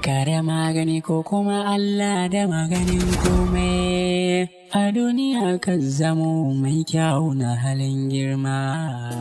Boka da magani ko kuma Allah da maganin komai, a duniya kan zamo mai kyau na halin girma.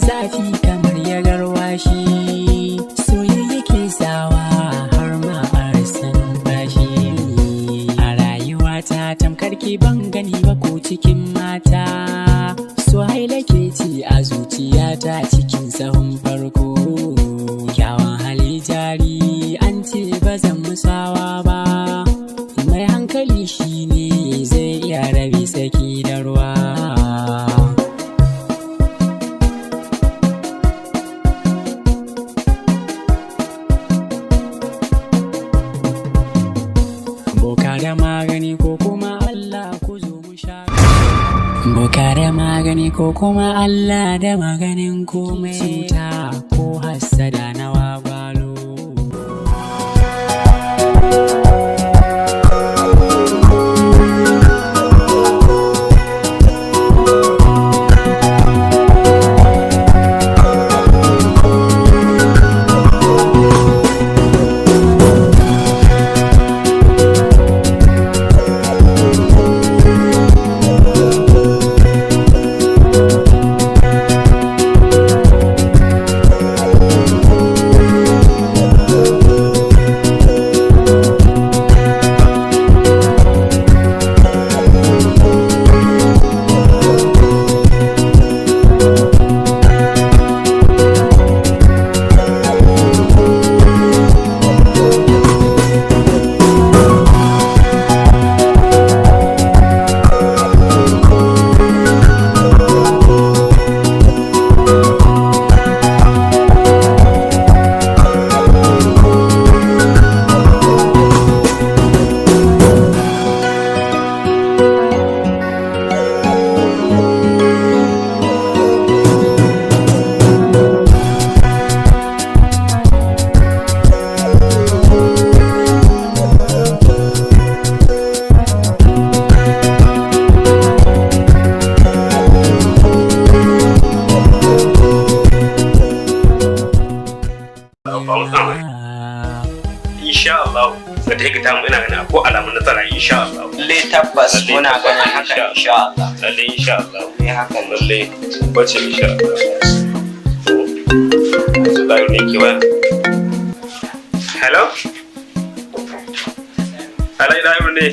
Zafi kamar ya garwashi, soyayya ke sawa har ma arsan bashi. A rayuwata tamkar ki ban gani ba ko cikin mata, so haila ke ci a zuciyata cikin sahun farko. Kyawun hali jari an ce ba zan musawa ba, mai hankali shine zai iya rabe saki da ruwa. Boka da magani ko kuma Allah ku zo mu sha. Boka da magani ko kuma Allah da maganin komai, cuta ko hassada na wagwalo. Insha Allah da take ta mu ina ganin ko alamun nasara insha Allah. Lalle tabbas muna ganin haka insha Allah. Lalle insha Allah. Ne haka lalle bace insha Allah. Sai ne ki wa. Hello? Alai da yau ne.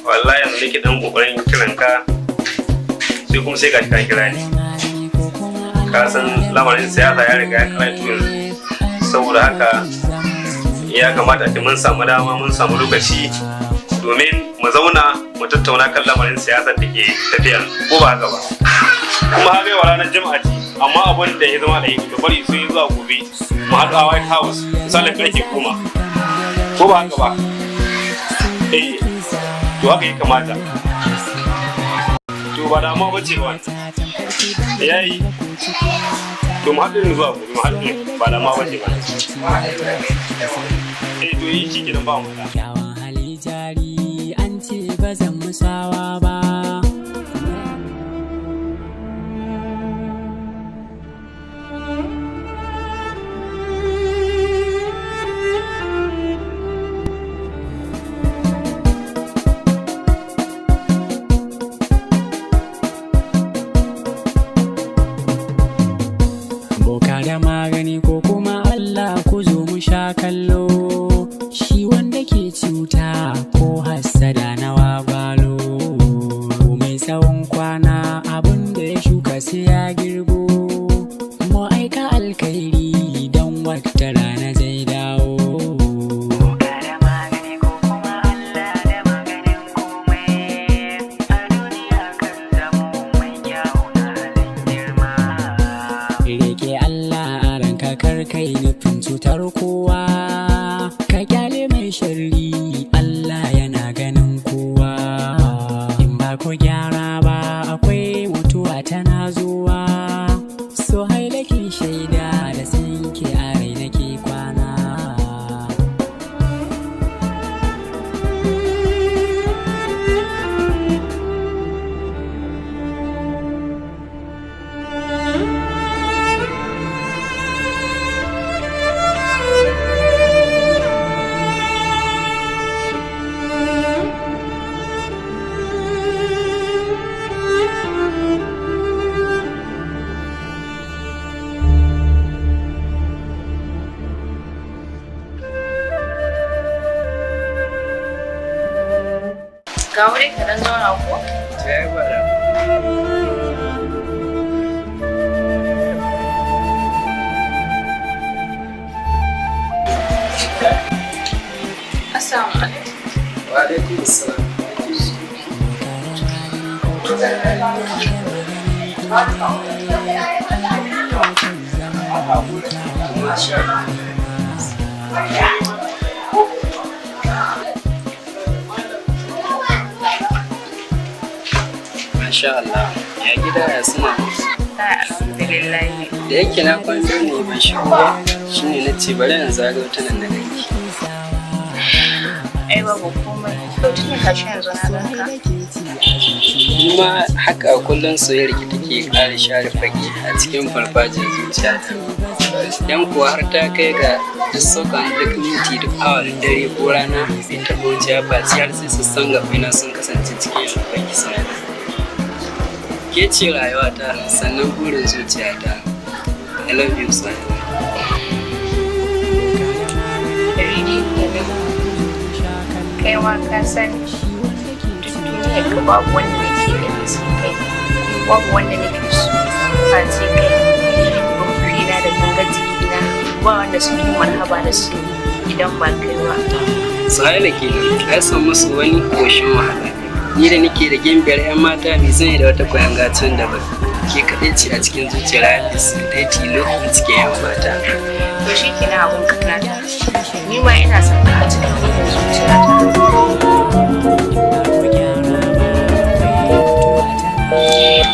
Wallahi yanzu nake dan kokarin kiran ka. Sai kuma sai ka kira ni. Ka san lamarin siyasa ya riga ya karatu saboda haka ya kamata a mun samu dama mun samu lokaci domin mu zauna mu tattauna kan lamarin siyasar da ke tafiya ko ba haka ba. Kuma haka yau ranar Juma'a ce amma abin da ya zama da yi da bari sun yi zuwa gobe mu haɗu a White House misalin ƙarfe 10 ko ba haka ba. To haka ya kamata. To ba damuwa ba ce ba yayi. To mu haɗu zuwa gobe mu haɗu ba damuwa ba ce ba. To yi shi gidan ba mu da. Kyawun hali jari an ce ba zan musawa ba. Boka da magani ko kuma Allah ku zo mu sha kallo, shi wanda ke ci kowa, ka kyale mai sharri Allah yana ganin kowa. In ba ku gyara ba akwai mutuwa tana zuwa, so hailaki shaida da sanke a rai nake kwana. Ga wuri ka dan zauna ko? Sai gwada. Assalamu alaikum. Wa alaikum assalam. Masha Allah, ya gida ya suna? Alhamdulillah. Da yake na kwanzo ne ban shigo ba, shine na ce bari na zagayo ta nan da ganki. Ai babu komai. To tun da kashi yanzu na ganka. Kuma haka a kullum soyayyar ki take ƙara share fage a cikin farfajiyar zuciyata. Yan kuwa har ta kai ga duk saukan duk minti duk awa da dare ko rana bai taɓa wuciya ba har sai sassan gabaina sun kasance cikin fage sanadar. Ke ce rayuwata sannan burin zuciyata. I love you so much. Kai ma ka sani duk duniyar ka babu wanda nake da nisa kai, babu wanda nake so face kai. Ruhina da gangar jikina ba wanda suke marhaba da su idan ba kai ba. Sahila kenan, ai san musu wani koshin wahala. Ni da nake da gimbiyar 'yan mata mai zan da wata koyan gacin da ba ke kaɗai ce a cikin zuciyar Hafiz ɗaya tilo a cikin 'yan mata. To shi kenan abun kanata, ni ma ina son ka a cikin wannan zuciyata.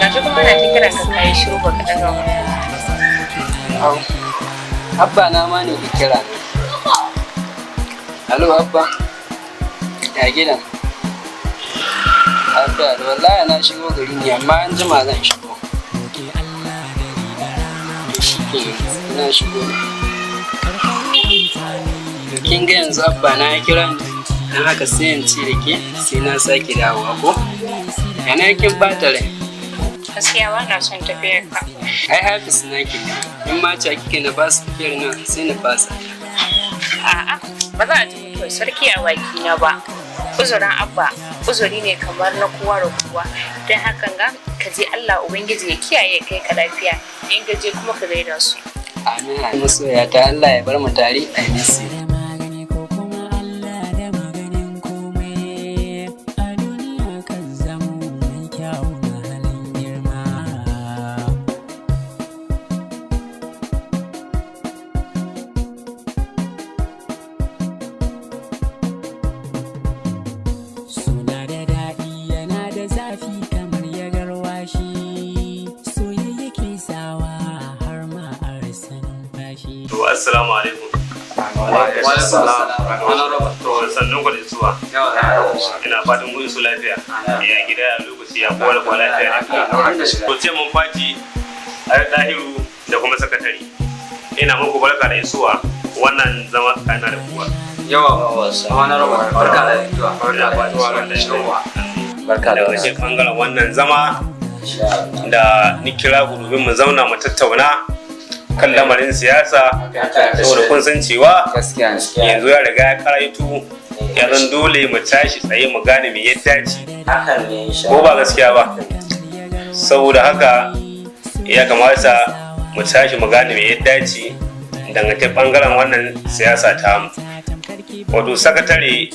Gashi kuma na ta kiran ka kayi shiru ba ka ɗaga ba. Abba na ma ne ke kira. Alo Abba, ya gidan? Abba, wallahi na shigo gari ne amma an jima zan shigo. Na shigo. Kin ga yanzu Abba na ya kira ni, don haka sai in ce da ke sai na sake dawowa ko? Yana kin bata rai. Gaskiya ba na son tafiyar ka. Ai Hafiz na ke, in ma ce kike na fasa tafiyar nan sai na fasa. A'a, ba za a tafi kawai sarki a baki na ba. Uzurin Abba, uzuri ne kamar na kowa da kowa. Don hakan ga ka je Allah Ubangiji ya kiyaye kai ka lafiya. In ka je kuma ka gaida su. Amin. Masoya ta Allah ya bar mu tare a nisi. Assalamu alaikum. To sannan ku da zuwa. Ina fatan mun su lafiya. Ya gida ya lokaci ya kowa da kowa lafiya ne. To ce mun fati a dahiru da kuma sakatare. Ina muku barka da isuwa wannan zama kana da kuwa. Barka da wajen bangaren wannan zama da ni kira ku domin mu zauna mu tattauna kan lamarin siyasa, saboda kun san cewa yanzu ya riga ya karaitu, ya zan dole mu tashi tsaye mu gane me ya dace ko ba gaskiya ba. Saboda haka ya kamata mu tashi mu gane me ya dace dangane bangaren wannan siyasa ta mu. Wato sakatare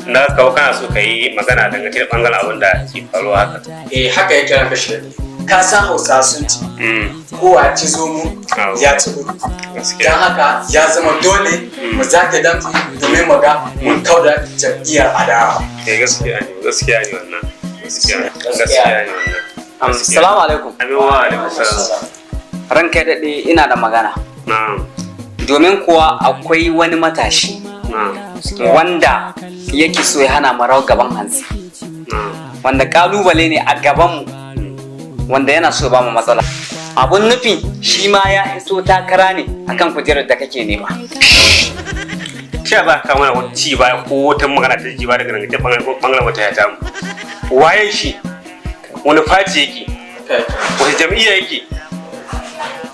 na kawo kana so ka yi magana dangane bangaren abin da ke faruwa haka. Haka ya kira ka shi. Ka san Hausa sun ci kowa ci zo mu ya ci gudu. don haka ya zama dole mu zage damtse domin mu ga mun kauda jam'iyyar adawa. Gaskiya ne wannan. Gaskiya ne wannan. Assalamu alaikum. Amin wa alaikum salam. Ranka ya daɗe ina da magana. Domin kuwa akwai wani matashi wanda yake so ya hana mu rawar gaban hansi. Wanda kalubale ne a gabanmu wanda yana so ba mu matsala. Abun nufi shi ma ya iso takara ne akan kujerar da kake nema. Cewa ba ka mana wani ci baya ko wata magana ta ji ba daga nan ta bangaren wata ya tamu. Waye shi? Wani fati yake? Wani jam'iyya yake?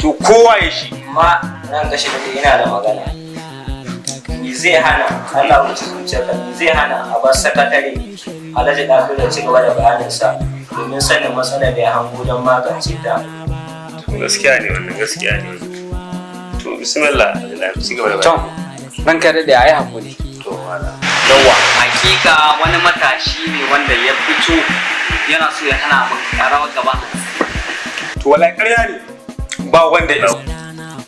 To kowa ya shi? Ma nan gashi da ina da magana. Ni zai hana Allah wuce zuciyarka, ni zai hana a bar sakatare Alhaji Dafi da ci gaba da bayaninsa domin sanin matsalar da ya hango don magance ta. Gaskiya ne wannan, gaskiya ne. To bismillah, Allah ci gaba da bayani. Ranka da ayi hakuri. To wala. Yawa, hakika wani matashi ne wanda ya fito yana so ya hana mu rawar gaba. To wallahi ƙarya ne. Ba wanda ya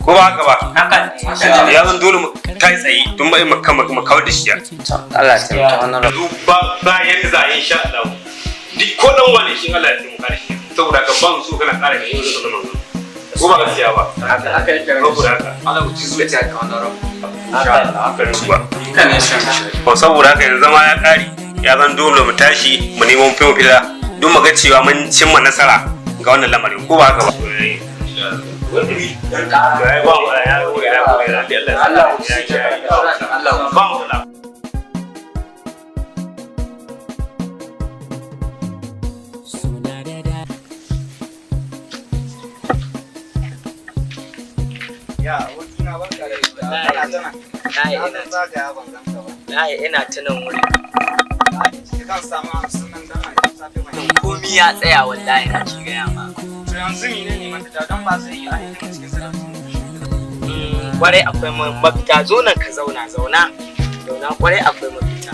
ko ba haka ba. Haka ya zan dole mu kai tsaye don ba mu kawar da shi ya. Allah ya taimaka wannan Yanzu ba yanda za a yi insha Allah. Duk ko dan wani shi Allah ya taimaka shi. Saboda ka ban su kana ƙara yin wannan manzo. Ko ba gaskiya ba. haka yake Saboda haka Allah ya zuciya ka wannan rawar. haka ne ba. Saboda haka yanzu zama ya ƙare ya zan dole mu tashi mu nemo fila don mu ga cewa mun cimma nasara ga wannan lamarin ko ba haka ba. ina tunan wuri. Komi ya tsaya wallahi na ci gaya ma. yanzu ne mafita don ba zai yi a cikin sarari. Kwarai akwai mafita, zo nan ka zauna kwarai akwai mafita.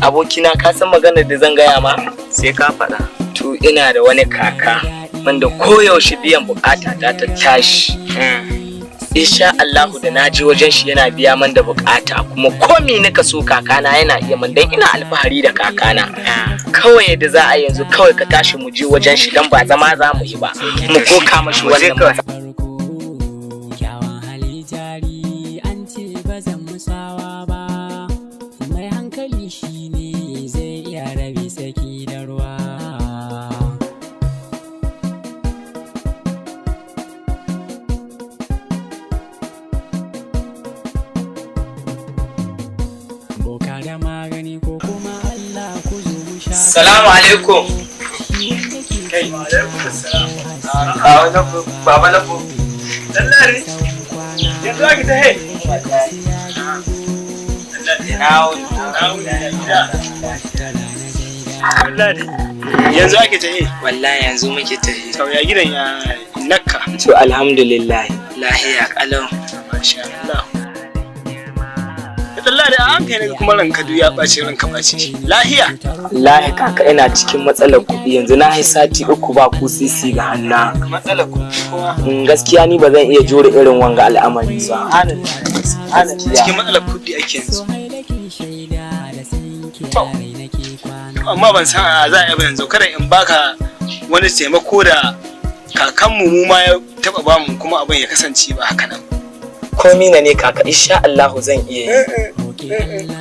Abokina ka san maganar da zan gaya ma sai ka faɗa. To ina da wani kaka wanda koyaushe biyan bukata ta tashi. Insha Allahu da na je wajen shi yana biya man da bukata kuma komi nika so kakana yana iya man dan ina alfahari da kakana. Kawai da za a yanzu kawai ka tashi mu je wajen shi dan ba zama za mu yi ba. Mu koka mashi wannan matsala. Salamu alaikum. Baba na ku. Lallari, yanzu ake ta hai. Yanzu ake ta hai. Wallahi yanzu muke ta yi. Sau ya gidan ya nakka. To alhamdulillah. Lahiya kalau. Masha Allah. Lallari a hankali ne kuma ranka ya ɓace ranka ɓace. Lahiya. Lahi kaka ina cikin matsalar kuɗi yanzu na yi sati 3 ba ku sisi ga hanna. Matsalar kuɗi kuma. Gaskiya ni ba zan iya jure irin wanga al'amari ba. Cikin matsalar kuɗi ake yanzu. Amma ban san a za a yi yanzu kada in baka wani taimako da kakanmu mu ma ya taɓa bamu kuma abin ya kasance ba haka nan. Komi na ne kaka insha Allah zan iya yi.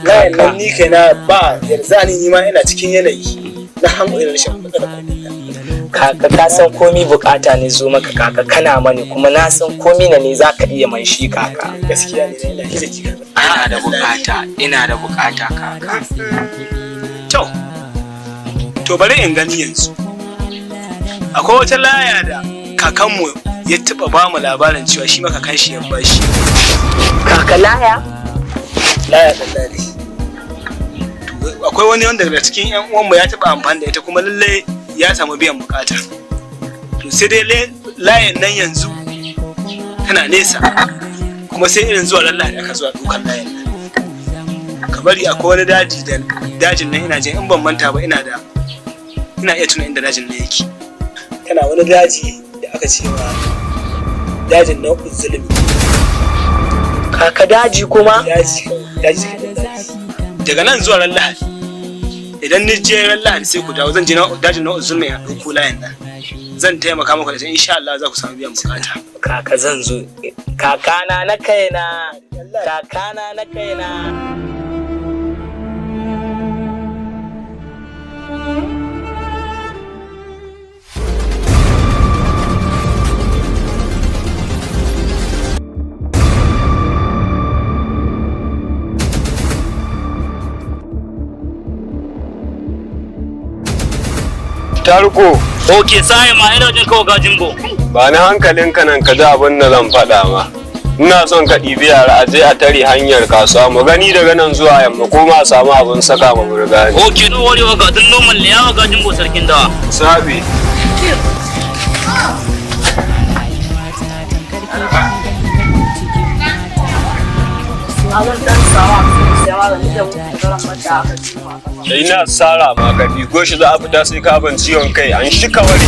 Kayan nan ni kaina ba yanzu ni ma ina cikin yanayi na hango irin rashin matsalar kaka ka san komi bukata ne zo maka kaka kana mani kuma na san komi na ne zaka iya man shi kaka. Gaskiya ne ina hiji kika. Ina da bukata kaka. To bari in gani yanzu. Akwai wata laya da kakanmu ya taba ba mu labarin cewa shi maka kanshi ya bashi. Kaka laya? Laya dallali. Akwai wani wanda daga cikin ƴan uwanmu ya taba amfani da ita kuma lalle ya samu biyan bukata. To sai dai layan nan yanzu tana nesa kuma sai irin zuwa lallai aka zuwa dukan layan nan. Ka bari akwai wani daji da dajin nan ina jin in ban manta ba ina iya tuna inda dajin nan yake. Tana wani daji da aka ce wa dajin na zulumi. Kaka daji kuma? Daji daga nan zuwa ran Lahadi. Idan ni je ran Lahadi sai ku dawo, zan je dajin na zulumi a ɗauko layin nan. Zan taimaka maka da shi, insha Allah za ku samu biyan bukata. Kaka zan zo. Kakana na kaina. Kakana na kaina. Tarko. Ok, sai ma ina jin kawo gajimbo. Ba ni hankalinka nan ka ji abin da zan faɗa ma. Ina son ka ɗibi yara a je a tare hanyar kasuwa mu gani daga nan zuwa yamma ko ma samu abin saka ma burgani. Ok, no worry wa gadin normal ne yawa gajimbo sarkin dawa. Sabi. Ina sara ma ka ɗigo shi za a fita sai ka ban ciwon kai an shi kawai.